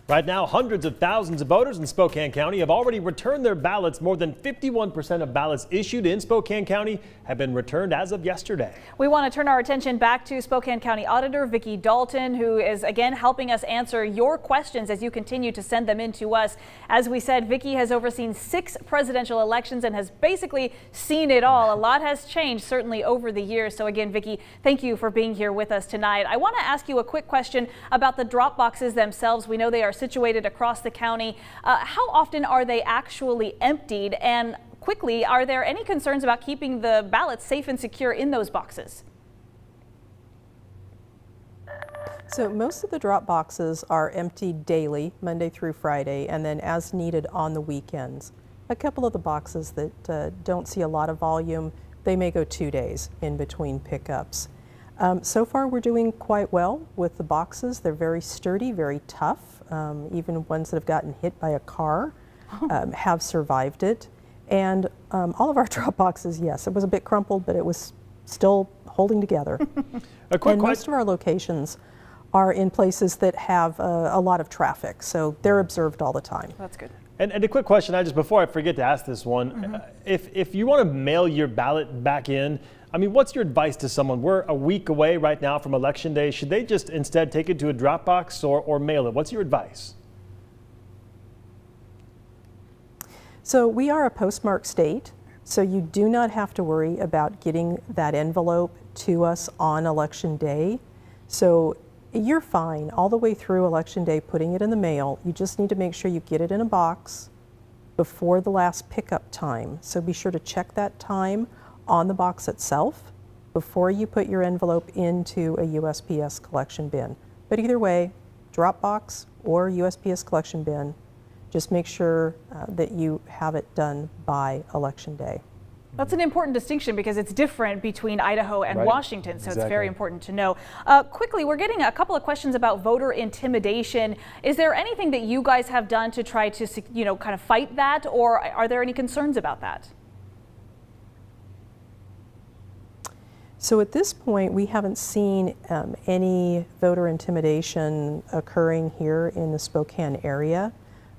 Right now, hundreds of thousands of voters in Spokane County have already returned their ballots. More than 51% of ballots issued in Spokane County have been returned as of yesterday. We want to turn our attention back to Spokane County Auditor Vicki Dalton, who is again helping us answer your questions as you continue to send them in to us. As we said, Vicki has overseen 6 presidential elections and has basically seen it all. A lot has changed, certainly over the years. So again, Vicki, thank you for being here with us tonight. I want to ask you a quick question about the drop boxes themselves. We know they are situated across the county. How often are they actually emptied? And quickly, are there any concerns about keeping the ballots safe and secure in those boxes? So most of the drop boxes are emptied daily, Monday through Friday, and then as needed on the weekends. A couple of the boxes that don't see a lot of volume, they may go 2 days in between pickups. So far we're doing quite well with the boxes. They're very sturdy, very tough. Even ones that have gotten hit by a car have survived it. And all of our drop boxes, yes, it was a bit crumpled, but it was still holding together. And most of our locations are in places that have a lot of traffic, so they're observed all the time. That's good. And a quick question, before I forget to ask this one, if you want to mail your ballot back in, I mean, what's your advice to someone? We're a week away right now from Election Day. Should they just instead take it to a drop box or mail it? What's your advice? So we are a postmark state, so you do not have to worry about getting that envelope to us on Election Day. So you're fine all the way through Election Day putting it in the mail. You just need to make sure you get it in a box before the last pickup time. So be sure to check that time on the box itself before you put your envelope into a USPS collection bin. But either way, drop box or USPS collection bin, just make sure that you have it done by Election Day. That's an important distinction because it's different between Idaho and Washington, so it's very important to know. Quickly, we're getting a couple of questions about voter intimidation. Is there anything that you guys have done to try to, kind of fight that, or are there any concerns about that? So at this point, we haven't seen any voter intimidation occurring here in the Spokane area,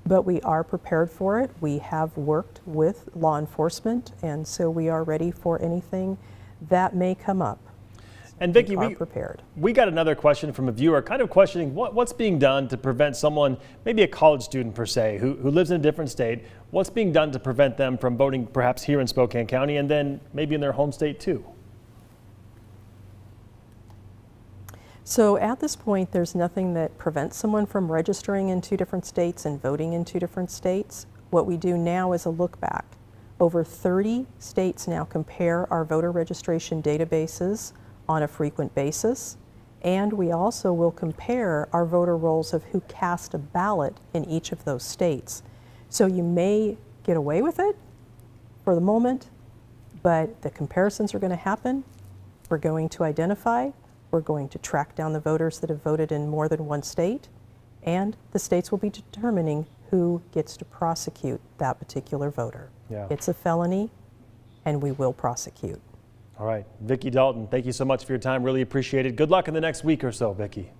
but we are prepared for it. We have worked with law enforcement, and so we are ready for anything that may come up. And Vicki, we are prepared. We got another question from a viewer kind of questioning what's being done to prevent someone, maybe a college student per se, who lives in a different state, what's being done to prevent them from voting perhaps here in Spokane County and then maybe in their home state too? So at this point, there's nothing that prevents someone from registering in 2 different states and voting in 2 different states. What we do now is a look back. Over 30 states now compare our voter registration databases on a frequent basis, and we also will compare our voter rolls of who cast a ballot in each of those states. So you may get away with it for the moment, but the comparisons are going to happen. We're going to identify. We're going to track down the voters that have voted in more than 1 state, and the states will be determining who gets to prosecute that particular voter. It's a felony, and we will prosecute. All right. Vicki Dalton, thank you so much for your time. Really appreciate it. Good luck in the next week or so, Vicki.